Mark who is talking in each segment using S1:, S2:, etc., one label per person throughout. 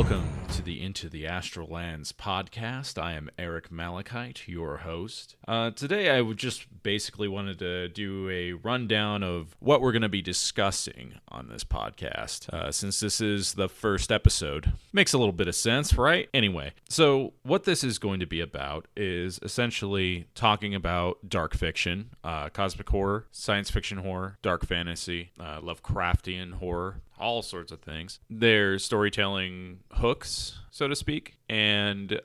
S1: Welcome to the Into the Astral Lands podcast. I am Eric Malikyte, your host. Today I would just basically wanted to do a rundown of what we're going to be discussing on this podcast, since this is the first episode. Makes a little bit of sense, right? Anyway, so what this is going to be about is essentially talking about dark fiction, cosmic horror, science fiction horror, dark fantasy, Lovecraftian horror, all sorts of things. There's storytelling hooks, so to speak, and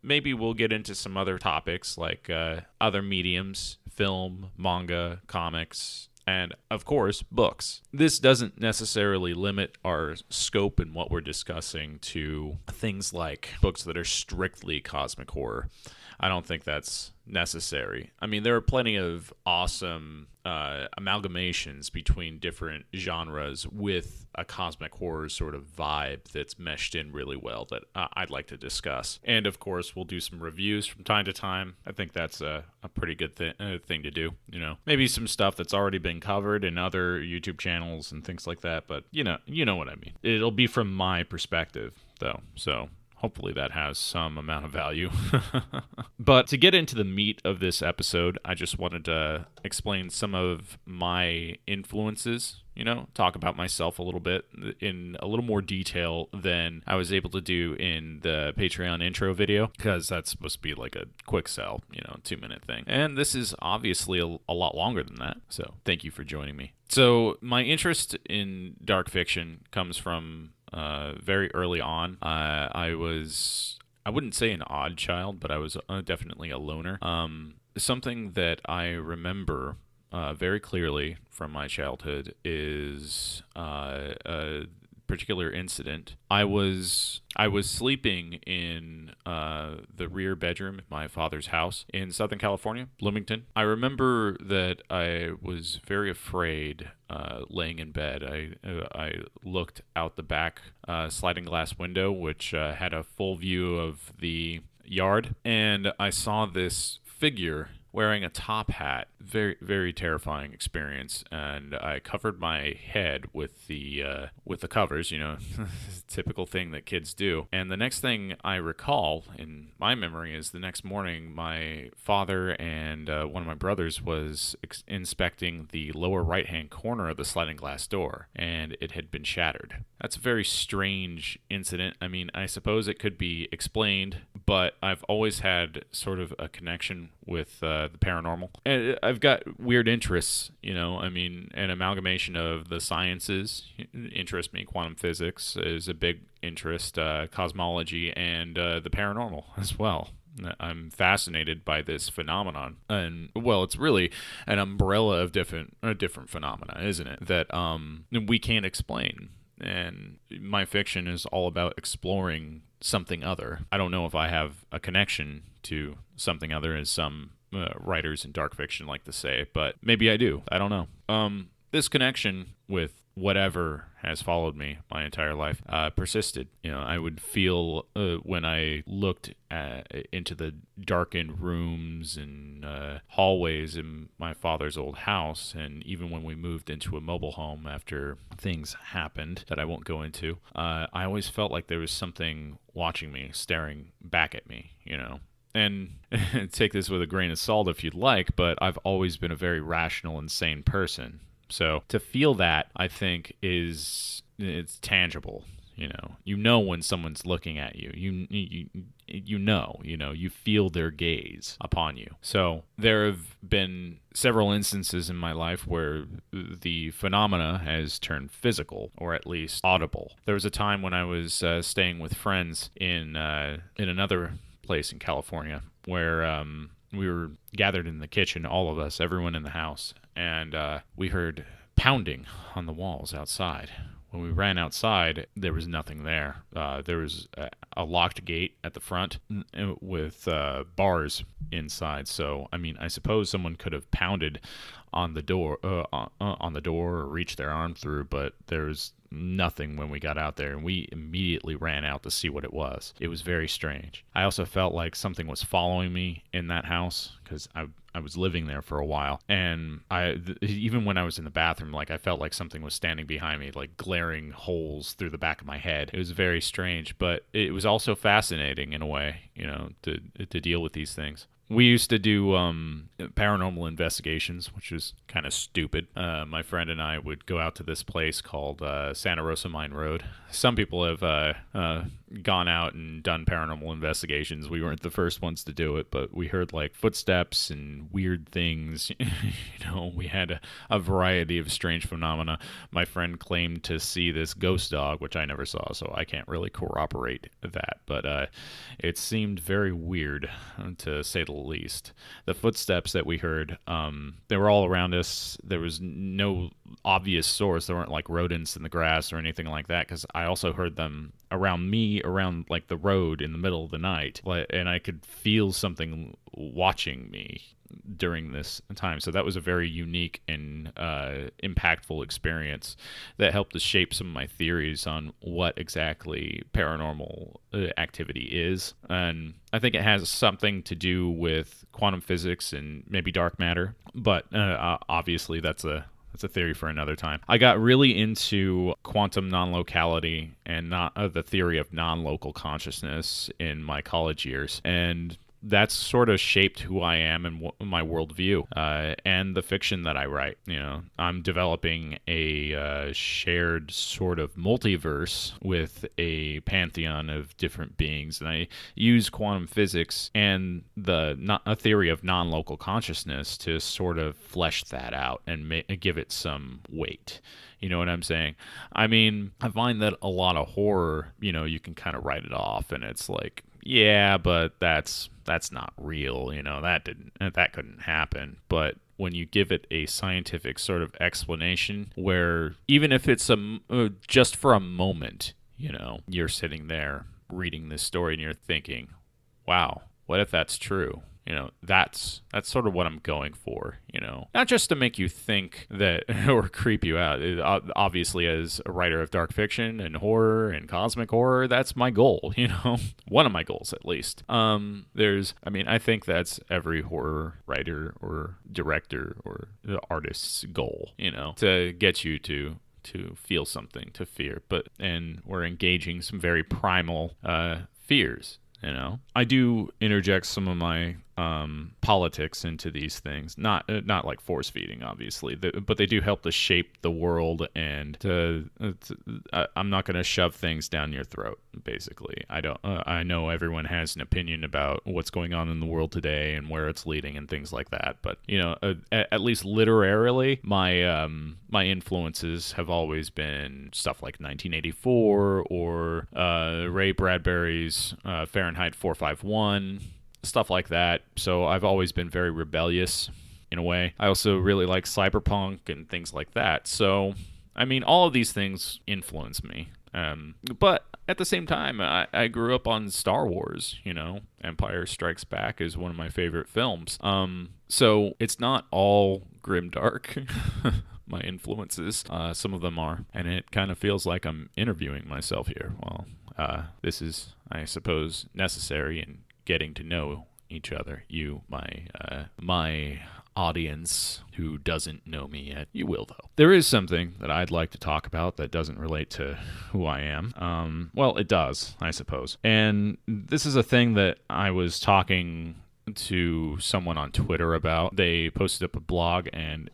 S1: maybe we'll get into some other topics like other mediums, film, manga, comics, and of course books. This doesn't necessarily limit our scope in what we're discussing to things like books that are strictly cosmic horror. I don't think that's necessary. I mean, there are plenty of awesome amalgamations between different genres with a cosmic horror sort of vibe that's meshed in really well that I'd like to discuss. And of course, we'll do some reviews from time to time. I think that's a pretty good thing to do. Maybe some stuff that's already been covered in other YouTube channels and things like that. But you know what I mean. It'll be from my perspective, though. So hopefully that has some amount of value. But to get into the meat of this episode, I just wanted to explain some of my influences, talk about myself a little bit in a little more detail than I was able to do in the Patreon intro video, because that's supposed to be like a quick sell, 2-minute thing. And this is obviously a lot longer than that. So thank you for joining me. So my interest in dark fiction comes from very early on. I wouldn't say an odd child, but I was definitely a loner. Something that I remember very clearly from my childhood is a particular incident. I was sleeping in the rear bedroom of my father's house in Southern California, Bloomington. I remember that I was very afraid laying in bed. I looked out the back sliding glass window, which had a full view of the yard, and I saw this figure wearing a top hat. Very, very terrifying experience. And I covered my head with the covers, typical thing that kids do. And the next thing I recall in my memory is the next morning, my father and one of my brothers was inspecting the lower right-hand corner of the sliding glass door, and it had been shattered. That's a very strange incident. I mean, I suppose it could be explained, but I've always had sort of a connection with the paranormal. And I've got weird interests, an amalgamation of the sciences interest me. Quantum physics is a big interest, cosmology, and the paranormal as well. I'm fascinated by this phenomenon, and well, it's really an umbrella of different phenomena, isn't it? That we can't explain. And my fiction is all about exploring something other. I don't know if I have a connection to something other, as some writers in dark fiction like to say, but maybe I do. I don't know. This connection with whatever has followed me my entire life persisted. I would feel when I looked into the darkened rooms and hallways in my father's old house, and even when we moved into a mobile home after things happened that I won't go into, I always felt like there was something watching me, staring back at me, And take this with a grain of salt if you'd like, but I've always been a very rational and sane person. So to feel that, I think, it's tangible. You know when someone's looking at you. You feel their gaze upon you. So there have been several instances in my life where the phenomena has turned physical, or at least audible. There was a time when I was staying with friends in another place in California where we were gathered in the kitchen, all of us, everyone in the house, and we heard pounding on the walls outside. When we ran outside, there was nothing there. There was a locked gate at the front with bars inside. So, I suppose someone could have pounded on the door, or reached their arm through, but there was nothing when we got out there, and we immediately ran out to see what it was. It was very strange. I also felt like something was following me in that house, because I was living there for a while, and even when I was in the bathroom, like I felt like something was standing behind me, like glaring holes through the back of my head. It was very strange, but it was also fascinating in a way, to deal with these things. We used to do paranormal investigations, which was kind of stupid. My friend and I would go out to this place called Santa Rosa Mine Road. Some people have gone out and done paranormal investigations. We weren't the first ones to do it, but we heard like footsteps and weird things. We had a variety of strange phenomena. My friend claimed to see this ghost dog, which I never saw, so I can't really corroborate that. But it seemed very weird, to say the least. The footsteps that we heard, they were all around us. There was no obvious source. There weren't like rodents in the grass or anything like that, because I also heard them around me, around like the road in the middle of the night, and I could feel something watching me during this time. So that was a very unique and impactful experience that helped to shape some of my theories on what exactly paranormal activity is. And I think it has something to do with quantum physics and maybe dark matter, but obviously that's a theory for another time. I got really into quantum non-locality and the theory of non-local consciousness in my college years, and that's sort of shaped who I am and my worldview, and the fiction that I write. I'm developing a shared sort of multiverse with a pantheon of different beings, and I use quantum physics and a theory of non-local consciousness to sort of flesh that out and give it some weight. You know what I'm saying? I mean, I find that a lot of horror, you can kind of write it off, and it's like, yeah, but that's not real. That couldn't happen. But when you give it a scientific sort of explanation, where even if it's just for a moment, you're sitting there reading this story and you're thinking, wow, what if that's true? That's sort of what I'm going for, Not just to make you think that or creep you out. Obviously, as a writer of dark fiction and horror and cosmic horror, that's my goal, One of my goals, at least. I think that's every horror writer or director or artist's goal, to get you to feel something, to fear. And we're engaging some very primal fears. I do interject some of my politics into these things, not like force feeding, obviously, but they do help to shape the world, and I'm not going to shove things down your throat. Basically, I know everyone has an opinion about what's going on in the world today and where it's leading and things like that. But at least literarily, my influences have always been stuff like 1984 or Ray Bradbury's Fahrenheit 451. Stuff like that. So I've always been very rebellious in a way. I also really like cyberpunk and things like that. So, all of these things influence me. But at the same time, I grew up on Star Wars, Empire Strikes Back is one of my favorite films. So it's not all grimdark. My influences, some of them are, and it kind of feels like I'm interviewing myself here. Well, this is, I suppose, necessary in getting to know each other. You, my audience who doesn't know me yet. You will, though. There is something that I'd like to talk about that doesn't relate to who I am. Well, it does, I suppose. And this is a thing that I was talking to someone on Twitter about. They posted up a blog, and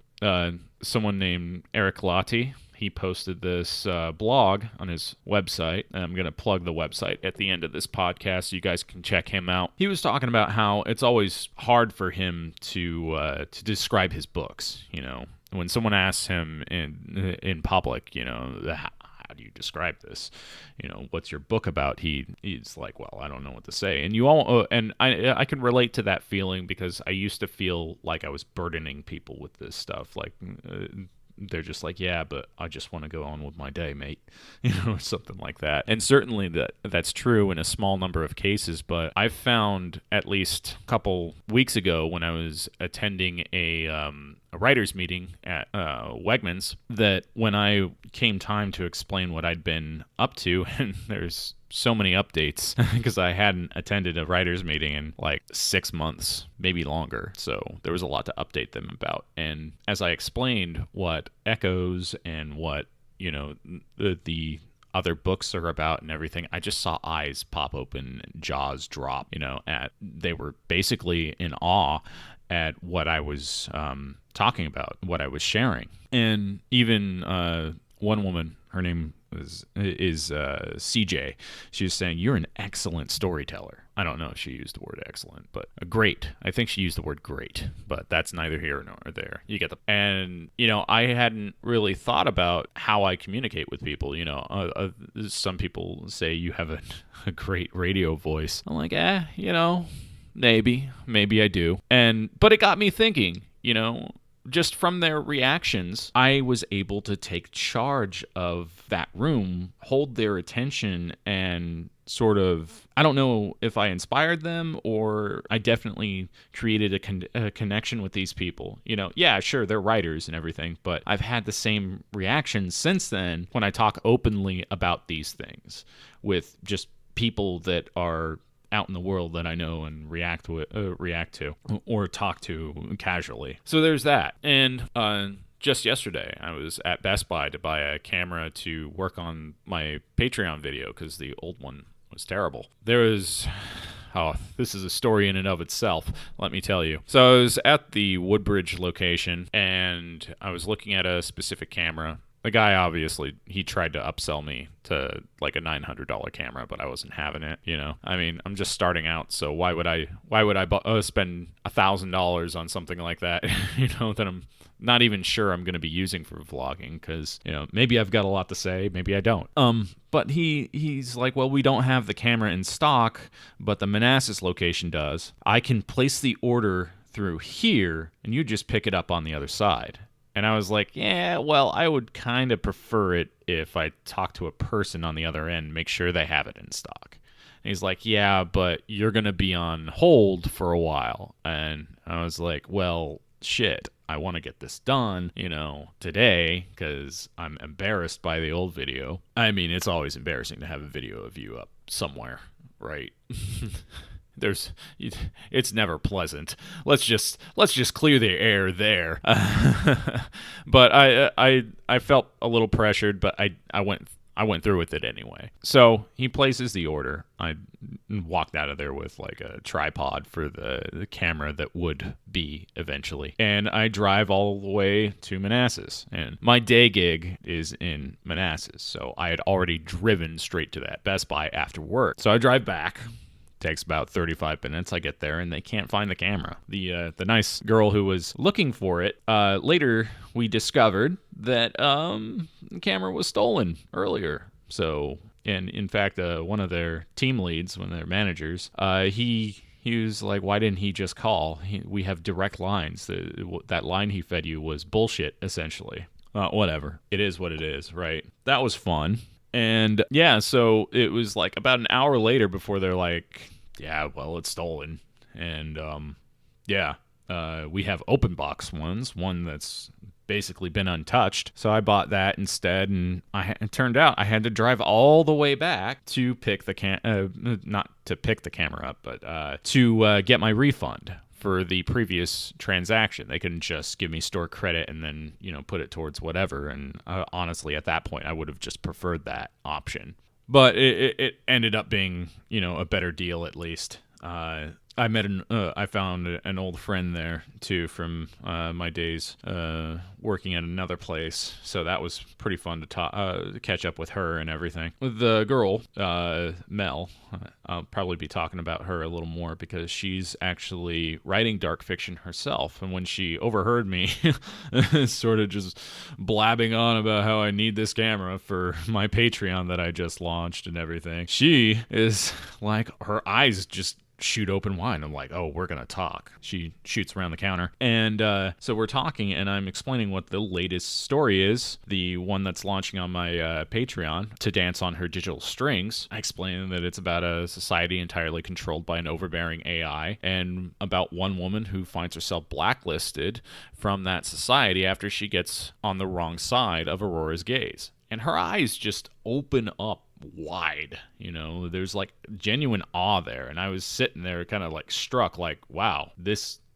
S1: someone named Eric Malikyte, he posted this blog on his website, and I'm going to plug the website at the end of this podcast so you guys can check him out. He was talking about how it's always hard for him to describe his books. When someone asks him in public, how do you describe this? What's your book about? He's like, well, I don't know what to say. And I can relate to that feeling, because I used to feel like I was burdening people with this stuff. Like, they're just like, yeah, but I just want to go on with my day, mate, or something like that. And certainly that's true in a small number of cases, but I found, at least a couple weeks ago when I was attending a a writer's meeting at Wegmans that when I came time to explain what I'd been up to, and there's so many updates because I hadn't attended a writer's meeting in like 6 months, maybe longer. So there was a lot to update them about. And as I explained what Echoes and what, the other books are about and everything, I just saw eyes pop open and jaws drop, they were basically in awe at what I was talking about, what I was sharing. And even one woman, her name is CJ, she was saying, "You're an excellent storyteller." I don't know if she used the word excellent, but great. I think she used the word great, but that's neither here nor there. You get the... And, I hadn't really thought about how I communicate with people. Some people say you have a great radio voice. I'm like, maybe I do. But it got me thinking, just from their reactions, I was able to take charge of that room, hold their attention, and sort of, I don't know if I inspired them or I definitely created a connection with these people. Yeah, sure, they're writers and everything, but I've had the same reactions since then when I talk openly about these things with just people that are out in the world that I know and react to or talk to casually. So there's that. And just yesterday, I was at Best Buy to buy a camera to work on my Patreon video because the old one was terrible. This is a story in and of itself, let me tell you. So I was at the Woodbridge location, and I was looking at a specific camera. The guy, obviously, he tried to upsell me to like a $900 camera, but I wasn't having it, I mean, I'm just starting out, so why would I spend $1,000 on something like that, that I'm not even sure I'm going to be using for vlogging, because, maybe I've got a lot to say, maybe I don't. But he's like, well, we don't have the camera in stock, but the Manassas location does. I can place the order through here, and you just pick it up on the other side. And I was like, yeah, well, I would kind of prefer it if I talk to a person on the other end, make sure they have it in stock. And he's like, yeah, but you're going to be on hold for a while. And I was like, well, shit, I want to get this done, today, because I'm embarrassed by the old video. I mean, it's always embarrassing to have a video of you up somewhere, right? It's never pleasant. Let's just clear the air there. But I felt a little pressured, but I went through with it anyway. So he places the order. I walked out of there with like a tripod for the camera that would be eventually. And I drive all the way to Manassas. And my day gig is in Manassas. So I had already driven straight to that Best Buy after work. So I drive back. Takes about 35 minutes. I get there and they can't find the camera. The nice girl who was looking for it, later we discovered that the camera was stolen earlier. So, and in fact, one of their team leads, one of their managers, he was like, why didn't he just call? We have direct lines. That line he fed you was bullshit, essentially. Whatever. It is what it is, right? That was fun. And yeah, so it was like about an hour later before they're like, yeah, well, it's stolen. And we have open box ones, one that's basically been untouched. So I bought that instead, and it turned out I had to drive all the way back to pick the not to pick the camera up, but to get my refund for the previous transaction. They couldn't just give me store credit and then, put it towards whatever. And honestly, at that point, I would have just preferred that option. But it ended up being, a better deal at least. I found an old friend there too from my days working at another place, so that was pretty fun to catch up with her and everything. The girl, Mel, I'll probably be talking about her a little more because she's actually writing dark fiction herself, and when she overheard me sort of just blabbing on about how I need this camera for my Patreon that I just launched and everything, she is like, her eyes just shoot open wide. I'm like, oh, we're going to talk. She shoots around the counter. And so we're talking, and I'm explaining what the latest story is, the one that's launching on my Patreon, To Dance on Her Digital Strings. I explain that it's about a society entirely controlled by an overbearing AI, and about one woman who finds herself blacklisted from that society after she gets on the wrong side of Aurora's gaze. And her eyes just open up wide, there's like genuine awe there. And I was sitting there kind of like struck, like, wow,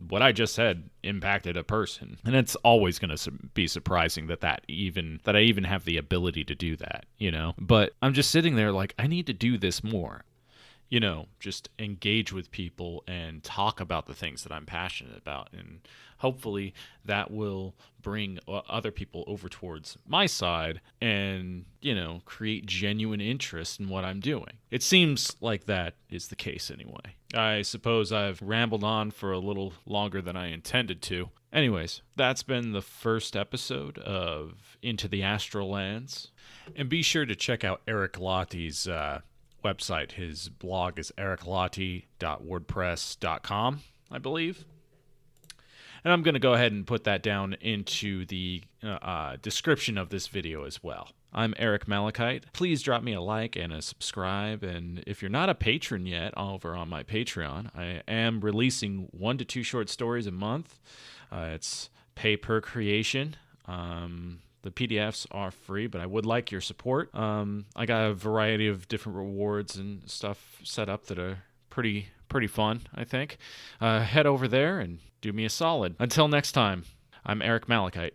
S1: what I just said impacted a person. And it's always going to be surprising that I even have the ability to do that, But I'm just sitting there like, I need to do this more. Just engage with people and talk about the things that I'm passionate about. And hopefully that will bring other people over towards my side and, create genuine interest in what I'm doing. It seems like that is the case anyway. I suppose I've rambled on for a little longer than I intended to. Anyways, that's been the first episode of Into the Astral Lands. And be sure to check out Eric Malikykte's website. His blog is ericmalikyte.wordpress.com, I believe. And I'm going to go ahead and put that down into the description of this video as well. I'm Eric Malikyte. Please drop me a like and a subscribe. And if you're not a patron yet over on my Patreon, I am releasing 1 to 2 short stories a month. It's pay per creation. The PDFs are free, but I would like your support. I got a variety of different rewards and stuff set up that are pretty fun, I think. Head over there and do me a solid. Until next time, I'm Eric Malikyte.